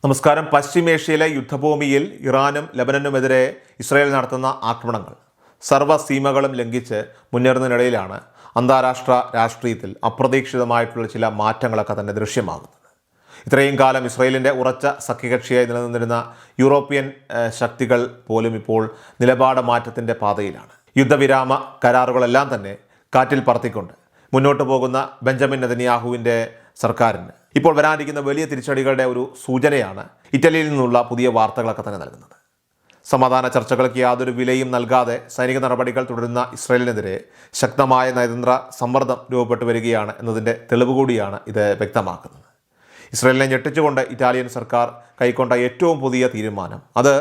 നമസ്കാരം. പശ്ചിമേഷ്യയിലെ യുദ്ധഭൂമിയിൽ ഇറാനും ലബനനുമെതിരെ ഇസ്രായേൽ നടത്തുന്ന ആക്രമണങ്ങൾ സർവ്വസീമകളും ലംഘിച്ച് മുന്നേറുന്നതിനിടയിലാണ് അന്താരാഷ്ട്ര രാഷ്ട്രീയത്തിൽ അപ്രതീക്ഷിതമായിട്ടുള്ള ചില മാറ്റങ്ങളൊക്കെ തന്നെ ദൃശ്യമാകുന്നത്. ഇത്രയും കാലം ഇസ്രായേലിൻ്റെ ഉറച്ച സഖ്യകക്ഷിയായി നിലനിന്നിരുന്ന യൂറോപ്യൻ ശക്തികൾ പോലും ഇപ്പോൾ നിലപാട് മാറ്റത്തിൻ്റെ പാതയിലാണ്. യുദ്ധവിരാമ കരാറുകളെല്ലാം തന്നെ കാറ്റിൽ പറത്തിക്കൊണ്ട് മുന്നോട്ട് പോകുന്ന ബെഞ്ചമിൻ നെതന്യാഹുവിൻ്റെ സർക്കാരിന് ഇപ്പോൾ വരാനിരിക്കുന്ന വലിയ തിരിച്ചടികളുടെ ഒരു സൂചനയാണ് ഇറ്റലിയിൽ നിന്നുള്ള പുതിയ വാർത്തകളൊക്കെ തന്നെ നൽകുന്നത്. സമാധാന ചർച്ചകൾക്ക് യാതൊരു വിലയും നൽകാതെ സൈനിക നടപടികൾ തുടരുന്ന ഇസ്രായേലിനെതിരെ ശക്തമായ നയതന്ത്ര സമ്മർദ്ദം രൂപപ്പെട്ടു വരികയാണ് എന്നതിൻ്റെ തെളിവ് കൂടിയാണ് ഇത് വ്യക്തമാക്കുന്നത്. ഇസ്രായേലിനെ ഞെട്ടിച്ചുകൊണ്ട് ഇറ്റാലിയൻ സർക്കാർ കൈക്കൊണ്ട ഏറ്റവും പുതിയ തീരുമാനം അത്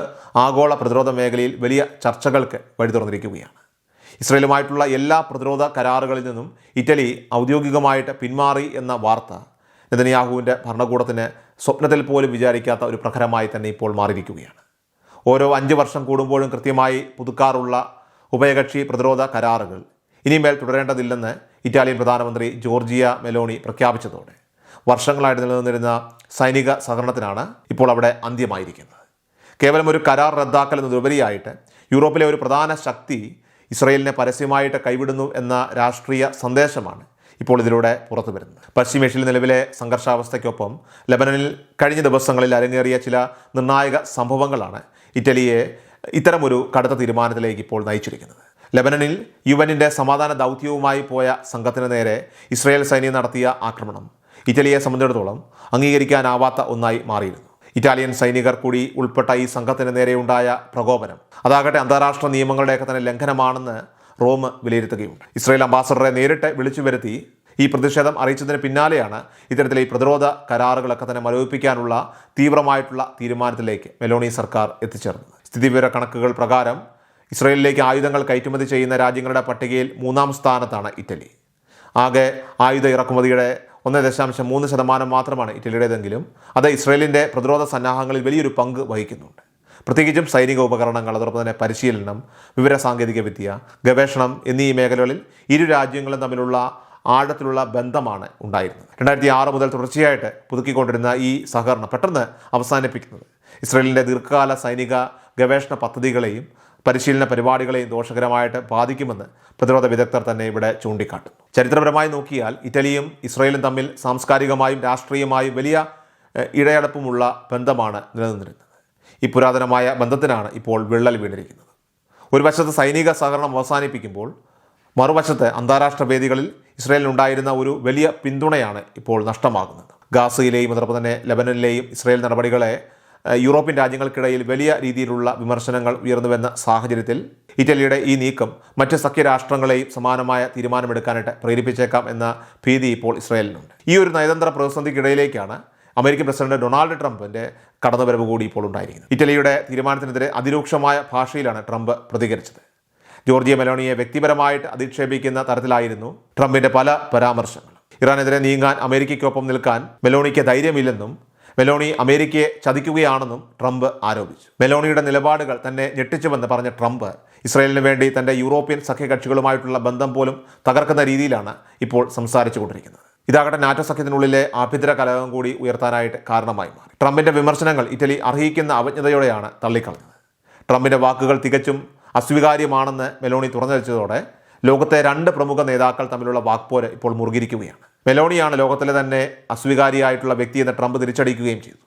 ആഗോള പ്രതിരോധ മേഖലയിൽ വലിയ ചർച്ചകൾക്ക് വഴി തുറന്നിരിക്കുകയാണ്. ഇസ്രായേലുമായിട്ടുള്ള എല്ലാ പ്രതിരോധ കരാറുകളിൽ നിന്നും ഇറ്റലി ഔദ്യോഗികമായിട്ട് പിന്മാറി എന്ന വാർത്ത നെതന്യാഹുവിൻ്റെ ഭരണകൂടത്തിന് സ്വപ്നത്തിൽ പോലും വിചാരിക്കാത്ത ഒരു പ്രഹരമായി തന്നെ ഇപ്പോൾ മാറിയിരിക്കുകയാണ്. ഓരോ 5 വർഷം കൂടുമ്പോഴും കൃത്യമായി പുതുക്കാറുള്ള ഉഭയകക്ഷി പ്രതിരോധ കരാറുകൾ ഇനിമേൽ തുടരേണ്ടതില്ലെന്ന് ഇറ്റാലിയൻ പ്രധാനമന്ത്രി ജോർജിയ മെലോണി പ്രഖ്യാപിച്ചതോടെ വർഷങ്ങളായിട്ട് നിലനിന്നിരുന്ന സൈനിക സഹകരണത്തിനാണ് ഇപ്പോൾ അവിടെ അന്ത്യമായിരിക്കുന്നത്. കേവലം ഒരു കരാർ റദ്ദാക്കൽ എന്നതിലുപരിയായിട്ട് യൂറോപ്പിലെ ഒരു പ്രധാന ശക്തി ഇസ്രായേലിനെ പരസ്യമായിട്ട് കൈവിടുന്നു എന്ന രാഷ്ട്രീയ സന്ദേശമാണ് ഇപ്പോൾ ഇതിലൂടെ പുറത്തു വരുന്നത്. പശ്ചിമേഷ്യയിൽ നിലവിലെ സംഘർഷാവസ്ഥയ്ക്കൊപ്പം ലബനനിൽ കഴിഞ്ഞ ദിവസങ്ങളിൽ അരങ്ങേറിയ ചില നിർണായക സംഭവങ്ങളാണ് ഇറ്റലിയെ ഇത്തരമൊരു കടുത്ത തീരുമാനത്തിലേക്ക് ഇപ്പോൾ നയിച്ചിരിക്കുന്നത്. ലബനനിൽ യുഎന്നിൻ്റെ സമാധാന ദൗത്യവുമായി പോയ സംഘത്തിന് നേരെ ഇസ്രായേൽ സൈന്യം നടത്തിയ ആക്രമണം ഇറ്റലിയെ സംബന്ധിച്ചിടത്തോളം അംഗീകരിക്കാനാവാത്ത ഒന്നായി മാറിയിരുന്നു. ഇറ്റാലിയൻ സൈനികർ കൂടി ഉൾപ്പെട്ട ഈ സംഘത്തിന് നേരെയുണ്ടായ പ്രകോപനം അതാകട്ടെ അന്താരാഷ്ട്ര നിയമങ്ങളുടെയൊക്കെ തന്നെ ലംഘനമാണെന്ന് റോം വിലയിരുത്തുകയുണ്ട്. ഇസ്രായേൽ അംബാസഡറെ നേരിട്ട് വിളിച്ചു വരുത്തി ഈ പ്രതിഷേധം അറിയിച്ചതിന് പിന്നാലെയാണ് ഇത്തരത്തിലെ ഈ പ്രതിരോധ കരാറുകളൊക്കെ തന്നെ മരവിപ്പിക്കാനുള്ള തീവ്രമായിട്ടുള്ള തീരുമാനത്തിലേക്ക് മെലോണി സർക്കാർ എത്തിച്ചേർന്നത്. സ്ഥിതിവിവര കണക്കുകൾ പ്രകാരം ഇസ്രായേലിലേക്ക് ആയുധങ്ങൾ കയറ്റുമതി ചെയ്യുന്ന രാജ്യങ്ങളുടെ പട്ടികയിൽ 3-ാം സ്ഥാനത്താണ് ഇറ്റലി. ആകെ ആയുധ ഇറക്കുമതിയുടെ 1.3% മാത്രമാണ് ഇറ്റലിയുടേതെങ്കിലും അത് ഇസ്രായേലിൻ്റെ പ്രതിരോധ സന്നാഹങ്ങളിൽ വലിയൊരു പങ്ക് വഹിക്കുന്നുണ്ട്. പ്രത്യേകിച്ചും സൈനിക ഉപകരണങ്ങൾ, അതോടൊപ്പം തന്നെ പരിശീലനം, വിവരസാങ്കേതിക വിദ്യ, ഗവേഷണം എന്നീ മേഖലകളിൽ ഇരു രാജ്യങ്ങളും തമ്മിലുള്ള ആഴത്തിലുള്ള ബന്ധമാണ് ഉണ്ടായിരുന്നത്. 2006 മുതൽ തുടർച്ചയായിട്ട് പുതുക്കിക്കൊണ്ടിരുന്ന ഈ സഹകരണം പെട്ടെന്ന് അവസാനിപ്പിക്കുന്നത് ഇസ്രായേലിൻ്റെ ദീർഘകാല സൈനിക ഗവേഷണ പദ്ധതികളെയും പരിശീലന പരിപാടികളെയും ദോഷകരമായിട്ട് ബാധിക്കുമെന്ന് പ്രതിരോധ വിദഗ്ധർ തന്നെ ഇവിടെ ചൂണ്ടിക്കാട്ടുന്നു. ചരിത്രപരമായി നോക്കിയാൽ ഇറ്റലിയും ഇസ്രായേലും തമ്മിൽ സാംസ്കാരികമായും രാഷ്ട്രീയമായും വലിയ ഇഴയടപ്പമുള്ള ബന്ധമാണ് നിലനിന്നിരുന്നത്. ഈ പുരാതനമായ ബന്ധത്തിനാണ് ഇപ്പോൾ വിള്ളൽ വീണിരിക്കുന്നത്. ഒരു വശത്ത് സൈനിക സഹകരണം അവസാനിപ്പിക്കുമ്പോൾ മറുവശത്ത് അന്താരാഷ്ട്ര വേദികളിൽ ഇസ്രായേലിനുണ്ടായിരുന്ന ഒരു വലിയ പിന്തുണയാണ് ഇപ്പോൾ നഷ്ടമാകുന്നത്. ഗാസയിലെയും അതോടൊപ്പം തന്നെ ലബനനിലെയും ഇസ്രായേൽ നടപടികളെ യൂറോപ്യൻ രാജ്യങ്ങൾക്കിടയിൽ വലിയ രീതിയിലുള്ള വിമർശനങ്ങൾ ഉയർന്നുവന്ന സാഹചര്യത്തിൽ ഇറ്റലിയുടെ ഈ നീക്കം മറ്റ് സഖ്യരാഷ്ട്രങ്ങളെയും സമാനമായ തീരുമാനമെടുക്കാനായിട്ട് പ്രേരിപ്പിച്ചേക്കാം എന്ന ഭീതി ഇപ്പോൾ ഇസ്രായേലിനുണ്ട്. ഈ ഒരു നയതന്ത്ര പ്രതിസന്ധിക്കിടയിലേക്കാണ് അമേരിക്കൻ പ്രസിഡന്റ് ഡൊണാൾഡ് ട്രംപിൻ്റെ കടന്നുവരവ് കൂടി ഇപ്പോൾ ഉണ്ടായിരിക്കുന്നത്. ഇറ്റലിയുടെ തീരുമാനത്തിനെതിരെ അതിരൂക്ഷമായ ഭാഷയിലാണ് ട്രംപ് പ്രതികരിച്ചത്. ജോർജിയ മെലോണിയെ വ്യക്തിപരമായിട്ട് അധിക്ഷേപിക്കുന്ന തരത്തിലായിരുന്നു ട്രംപിൻ്റെ പല പരാമർശങ്ങളും. ഇറാനെതിരെ നീങ്ങാൻ അമേരിക്കയ്ക്കൊപ്പം നിൽക്കാൻ മെലോണിക്ക് ധൈര്യമില്ലെന്നും മെലോണി അമേരിക്കയെ ചതിക്കുകയാണെന്നും ട്രംപ് ആരോപിച്ചു. മെലോണിയുടെ നിലപാടുകൾ തന്നെ ഞെട്ടിച്ചുവെന്ന് പറഞ്ഞ ട്രംപ് ഇസ്രായേലിന് വേണ്ടി തൻ്റെ യൂറോപ്യൻ സഖ്യകക്ഷികളുമായിട്ടുള്ള ബന്ധം പോലും തകർക്കുന്ന രീതിയിലാണ് ഇപ്പോൾ സംസാരിച്ചു കൊണ്ടിരിക്കുന്നത്. ഇതാകട്ടെ നാറ്റോ സഖ്യത്തിനുള്ളിലെ ആഭ്യന്തര കലഹം കൂടി ഉയർത്താനായിട്ട് കാരണമായി മാറി. ട്രംപിൻ്റെ വിമർശനങ്ങൾ ഇറ്റലി അർഹിക്കുന്ന അവജ്ഞതയോടെയാണ് തള്ളിക്കളഞ്ഞത്. ട്രംപിൻ്റെ വാക്കുകൾ തികച്ചും അസ്വീകാര്യമാണെന്ന് മെലോണി തുറന്നടിച്ചതോടെ ലോകത്തെ 2 പ്രമുഖ നേതാക്കൾ തമ്മിലുള്ള വാക്പോര് ഇപ്പോൾ മുറുകിയിരിക്കുകയാണ്. മെലോണിയാണ് ലോകത്തിലെ തന്നെ അസ്വീകാരിയായിട്ടുള്ള വ്യക്തിയെന്ന് ട്രംപ് തിരിച്ചടിക്കുകയും ചെയ്തു.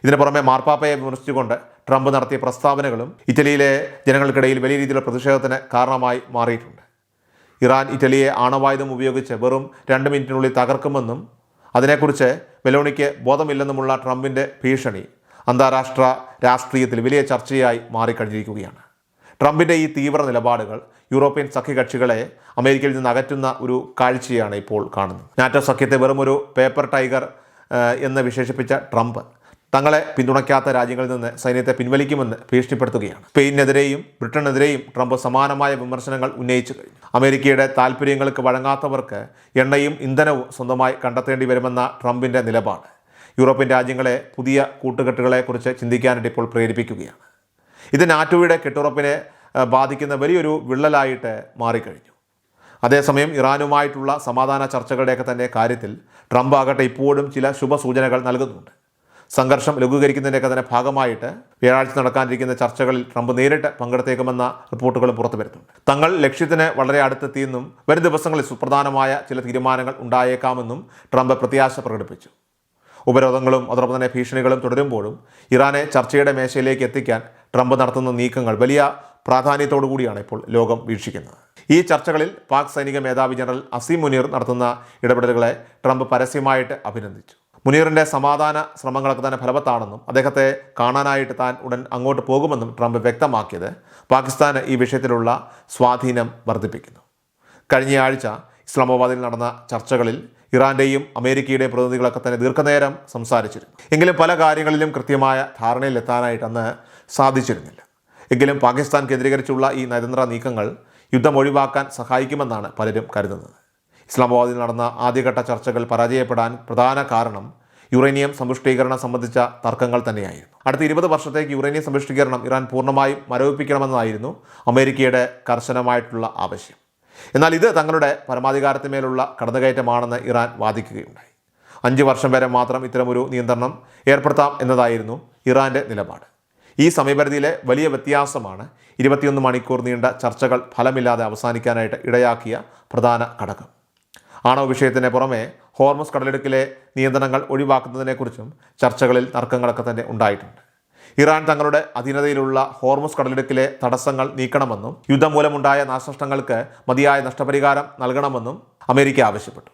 ഇതിന് പുറമെ മാർപ്പാപ്പയെ വിമർശിച്ചുകൊണ്ട് ട്രംപ് നടത്തിയ പ്രസ്താവനകളും ഇറ്റലിയിലെ ജനങ്ങൾക്കിടയിൽ വലിയ രീതിയിലുള്ള പ്രതിഷേധത്തിന് കാരണമായി മാറിയിട്ടുണ്ട്. ഇറാൻ ഇറ്റലിയെ ആണവായുധം ഉപയോഗിച്ച് വെറും 2 മിനിറ്റിനുള്ളിൽ തകർക്കുമെന്നും അതിനെക്കുറിച്ച് മെലോണിക്ക് ബോധമില്ലെന്നുമുള്ള ട്രംപിൻ്റെ ഭീഷണി അന്താരാഷ്ട്ര രാഷ്ട്രീയത്തിൽ വലിയ ചർച്ചയായി മാറിക്കഴിഞ്ഞിരിക്കുകയാണ്. ട്രംപിൻ്റെ ഈ തീവ്ര നിലപാടുകൾ യൂറോപ്യൻ സഖ്യകക്ഷികളെ അമേരിക്കയിൽ നിന്ന് അകറ്റുന്ന ഒരു കാഴ്ചയാണ് ഇപ്പോൾ കാണുന്നത്. നാറ്റോ സഖ്യത്തെ വെറുമൊരു പേപ്പർ ടൈഗർ എന്ന് വിശേഷിപ്പിച്ച ട്രംപ് തങ്ങളെ പിന്തുണയ്ക്കാത്ത രാജ്യങ്ങളിൽ നിന്ന് സൈന്യത്തെ പിൻവലിക്കുമെന്ന് ഭീഷണിപ്പെടുത്തുകയാണ്. സ്പെയിനെതിരെയും ബ്രിട്ടനെതിരെയും ട്രംപ് സമാനമായ വിമർശനങ്ങൾ ഉന്നയിച്ചു കഴിഞ്ഞു. അമേരിക്കയുടെ താൽപ്പര്യങ്ങൾക്ക് വഴങ്ങാത്തവർക്ക് എണ്ണയും ഇന്ധനവും സ്വന്തമായി കണ്ടെത്തേണ്ടി വരുമെന്ന ട്രംപിൻ്റെ നിലപാട് യൂറോപ്യൻ രാജ്യങ്ങളെ പുതിയ കൂട്ടുകെട്ടുകളെക്കുറിച്ച് ചിന്തിക്കാനായിട്ട് ഇപ്പോൾ പ്രേരിപ്പിക്കുകയാണ്. ഇത് നാറ്റോയുടെ കെട്ടുറപ്പിനെ ബാധിക്കുന്ന വലിയൊരു വിള്ളലായിട്ട് മാറിക്കഴിഞ്ഞു. അതേസമയം ഇറാനുമായിട്ടുള്ള സമാധാന ചർച്ചകളുടെയൊക്കെ തന്നെ കാര്യത്തിൽ ട്രംപ് ആകട്ടെ ഇപ്പോഴും ചില ശുഭസൂചനകൾ നൽകുന്നുണ്ട്. സംഘർഷം ലഘൂകരിക്കുന്നതിൻ്റെയൊക്കെ തന്നെ ഭാഗമായിട്ട് വ്യാഴാഴ്ച നടക്കാനിരിക്കുന്ന ചർച്ചകളിൽ ട്രംപ് നേരിട്ട് പങ്കെടുത്തേക്കുമെന്ന റിപ്പോർട്ടുകളും പുറത്തു വരുന്നുണ്ട്. തങ്ങൾ ലക്ഷ്യത്തിന് വളരെ അടുത്തെത്തിയെന്നും വരും ദിവസങ്ങളിൽ സുപ്രധാനമായ ചില തീരുമാനങ്ങൾ ഉണ്ടായേക്കാമെന്നും ട്രംപ് പ്രത്യാശ പ്രകടിപ്പിച്ചു. ഉപരോധങ്ങളും അതോടൊപ്പം തന്നെ ഭീഷണികളും തുടരുമ്പോഴും ഇറാനെ ചർച്ചയുടെ മേശയിലേക്ക് എത്തിക്കാൻ ട്രംപ് നടത്തുന്ന നീക്കങ്ങൾ വലിയ പ്രാധാന്യത്തോടു കൂടിയാണ് ഇപ്പോൾ ലോകം വീക്ഷിക്കുന്നത്. ഈ ചർച്ചകളിൽ പാക് സൈനിക മേധാവി ജനറൽ അസീം മുനീർ നടത്തുന്ന ഇടപെടലുകളെ ട്രംപ് പരസ്യമായിട്ട് അഭിനന്ദിച്ചു. മുനീറിൻ്റെ സമാധാന ശ്രമങ്ങളൊക്കെ തന്നെ ഫലവത്താണെന്നും അദ്ദേഹത്തെ കാണാനായിട്ട് താൻ ഉടൻ അങ്ങോട്ട് പോകുമെന്നും ട്രംപ് വ്യക്തമാക്കിയത് പാകിസ്ഥാന് ഈ വിഷയത്തിലുള്ള സ്വാധീനം വർദ്ധിപ്പിക്കുന്നു. കഴിഞ്ഞയാഴ്ച ഇസ്ലാമാബാദിൽ നടന്ന ചർച്ചകളിൽ ഇറാൻ്റെയും അമേരിക്കയുടെയും പ്രതിനിധികളൊക്കെ തന്നെ ദീർഘനേരം സംസാരിച്ചിരുന്നു. എങ്കിലും പല കാര്യങ്ങളിലും കൃത്യമായ ധാരണയിലെത്താനായിട്ട് അന്ന് സാധിച്ചിരുന്നില്ല. എങ്കിലും പാകിസ്ഥാൻ കേന്ദ്രീകരിച്ചുള്ള ഈ നയതന്ത്ര നീക്കങ്ങൾ യുദ്ധം ഒഴിവാക്കാൻ സഹായിക്കുമെന്നാണ് പലരും കരുതുന്നത്. ഇസ്ലാമാബാദിൽ നടന്ന ആദ്യഘട്ട ചർച്ചകൾ പരാജയപ്പെടാൻ പ്രധാന കാരണം യുറേനിയം സമ്പുഷ്ടീകരണം സംബന്ധിച്ച തർക്കങ്ങൾ തന്നെയായിരുന്നു. അടുത്ത 20 വർഷത്തേക്ക് യുറേനിയം സമ്പുഷ്ടീകരണം ഇറാൻ പൂർണ്ണമായും മരവിപ്പിക്കണമെന്നായിരുന്നു അമേരിക്കയുടെ കർശനമായിട്ടുള്ള ആവശ്യം. എന്നാൽ ഇത് തങ്ങളുടെ പരമാധികാരത്തിന്മേലുള്ള കടന്നുകയറ്റമാണെന്ന് ഇറാൻ വാദിക്കുകയുണ്ടായി. 5 വർഷം വരെ മാത്രം ഇത്തരമൊരു നിയന്ത്രണം ഏർപ്പെടുത്താം എന്നതായിരുന്നു ഇറാൻ്റെ നിലപാട്. ഈ സമയപരിധിയിലെ വലിയ വ്യത്യാസമാണ് 21 മണിക്കൂർ നീണ്ട ചർച്ചകൾ ഫലമില്ലാതെ അവസാനിക്കാനായിട്ട് ഇടയാക്കിയ പ്രധാന ഘടകം. ആണവ വിഷയത്തിന് പുറമെ ഹോർമുസ് കടലിടുക്കിലെ നിയന്ത്രണങ്ങൾ ഒഴിവാക്കുന്നതിനെക്കുറിച്ചും ചർച്ചകളിൽ തർക്കങ്ങളൊക്കെ തന്നെ ഉണ്ടായിട്ടുണ്ട്. ഇറാൻ തങ്ങളുടെ അധീനതയിലുള്ള ഹോർമുസ് കടലിടുക്കിലെ തടസ്സങ്ങൾ നീക്കണമെന്നും യുദ്ധം മൂലമുണ്ടായ നാശനഷ്ടങ്ങൾക്ക് മതിയായ നഷ്ടപരിഹാരം നൽകണമെന്നും അമേരിക്ക ആവശ്യപ്പെട്ടു.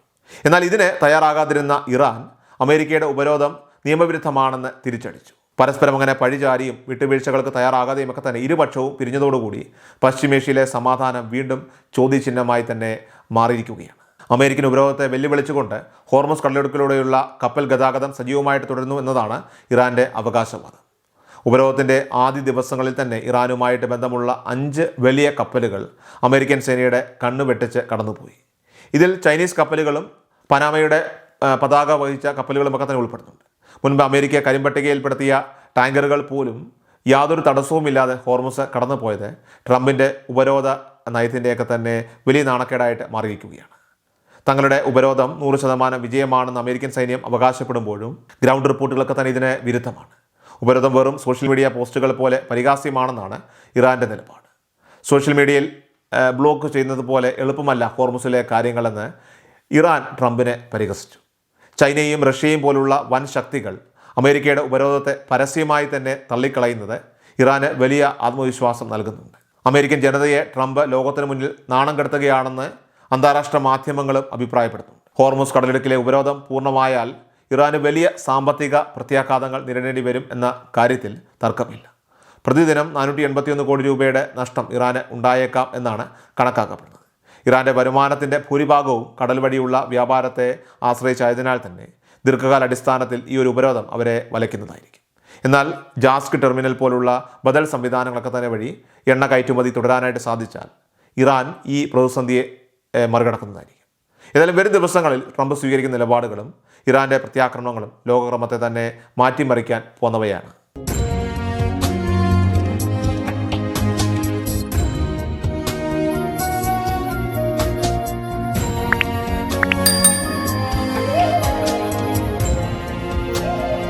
എന്നാൽ ഇതിന് തയ്യാറാകാതിരുന്ന ഇറാൻ അമേരിക്കയുടെ ഉപരോധം നിയമവിരുദ്ധമാണെന്ന് തിരിച്ചടിച്ചു. പരസ്പരം അങ്ങനെ പഴിചാരിയും വിട്ടുവീഴ്ചകൾക്ക് തയ്യാറാകാതെയും ഒക്കെ തന്നെ ഇരുപക്ഷവും പിരിഞ്ഞതോടുകൂടി പശ്ചിമേഷ്യയിലെ സമാധാനം വീണ്ടും ചോദ്യചിഹ്നമായി തന്നെ മാറിയിരിക്കുകയാണ്. അമേരിക്കൻ ഉപരോധത്തെ വെല്ലുവിളിച്ചുകൊണ്ട് ഹോർമുസ് കടലിടുക്കിലൂടെയുള്ള കപ്പൽ ഗതാഗതം സജീവമായിട്ട് തുടരുന്നു എന്നതാണ് ഇറാൻ്റെ അവകാശവാദം. ഉപരോധത്തിൻ്റെ ആദ്യ ദിവസങ്ങളിൽ തന്നെ ഇറാനുമായിട്ട് ബന്ധമുള്ള 5 വലിയ കപ്പലുകൾ അമേരിക്കൻ സേനയുടെ കണ്ണു വെട്ടിച്ച് കടന്നുപോയി. ഇതിൽ ചൈനീസ് കപ്പലുകളും പനാമയുടെ പതാക വഹിച്ച കപ്പലുകളുമൊക്കെ തന്നെ ഉൾപ്പെടുന്നുണ്ട്. മുൻപ് അമേരിക്ക കരിമ്പട്ടികയിൽപ്പെടുത്തിയ ടാങ്കറുകൾ പോലും യാതൊരു തടസ്സവുമില്ലാതെ ഹോർമുസ് കടന്നുപോയത് ട്രംപിൻ്റെ ഉപരോധ നയത്തിൻ്റെയൊക്കെ തന്നെ വലിയ നാണക്കേടായിട്ട് മാറിയിരിക്കുകയാണ്. തങ്ങളുടെ ഉപരോധം 100% വിജയമാണെന്ന് അമേരിക്കൻ സൈന്യം അവകാശപ്പെടുമ്പോഴും ഗ്രൗണ്ട് റിപ്പോർട്ടുകളൊക്കെ തന്നെ ഇതിന് വിരുദ്ധമാണ്. ഉപരോധം വെറും സോഷ്യൽ മീഡിയ പോസ്റ്റുകൾ പോലെ പരിഹാസ്യമാണെന്നാണ് ഇറാൻ്റെ നിലപാട്. സോഷ്യൽ മീഡിയയിൽ ബ്ലോക്ക് ചെയ്യുന്നത് പോലെ എളുപ്പമല്ല ഹോർമുസിലെ കാര്യങ്ങളെന്ന് ഇറാൻ ട്രംപിനെ പരിഹസിച്ചു. ചൈനയും റഷ്യയും പോലുള്ള വൻ ശക്തികൾ അമേരിക്കയുടെ ഉപരോധത്തെ പരസ്യമായി തന്നെ തള്ളിക്കളയുന്നത് ഇറാന് വലിയ ആത്മവിശ്വാസം നൽകുന്നുണ്ട്. അമേരിക്കൻ ജനതയെ ട്രംപ് ലോകത്തിന് മുന്നിൽ നാണം കെടുത്തുകയാണെന്ന് അന്താരാഷ്ട്ര മാധ്യമങ്ങളും അഭിപ്രായപ്പെടുന്നു. ഹോർമുസ് കടലിടുക്കിലെ ഉപരോധം പൂർണ്ണമായാൽ ഇറാന് വലിയ സാമ്പത്തിക പ്രത്യാഘാതങ്ങൾ നേരിടേണ്ടി വരും എന്ന കാര്യത്തിൽ തർക്കമില്ല. പ്രതിദിനം 481 കോടി രൂപയുടെ നഷ്ടം ഇറാന് ഉണ്ടായേക്കാം എന്നാണ് കണക്കാക്കപ്പെടുന്നത്. ഇറാൻ്റെ വരുമാനത്തിൻ്റെ ഭൂരിഭാഗവും കടൽ വഴിയുള്ള വ്യാപാരത്തെ ആശ്രയിച്ചായതിനാൽ തന്നെ ദീർഘകാല അടിസ്ഥാനത്തിൽ ഈ ഒരു ഉപരോധം അവരെ വലയ്ക്കുന്നതായിരിക്കും. എന്നാൽ ജാസ്ക് ടെർമിനൽ പോലുള്ള ബദൽ സംവിധാനങ്ങളൊക്കെ തന്നെ വഴി എണ്ണ കയറ്റുമതി തുടരാനായിട്ട് സാധിച്ചാൽ ഇറാൻ ഈ പ്രതിസന്ധിയെ മറികടക്കുന്നതായിരിക്കും. ഏതായാലും വരും ദിവസങ്ങളിൽ ട്രംപ് സ്വീകരിക്കുന്ന നിലപാടുകളും ഇറാൻ്റെ പ്രത്യാക്രമണങ്ങളും ലോകക്രമത്തെ തന്നെ മാറ്റിമറിക്കാൻ പോന്നവയാണ്.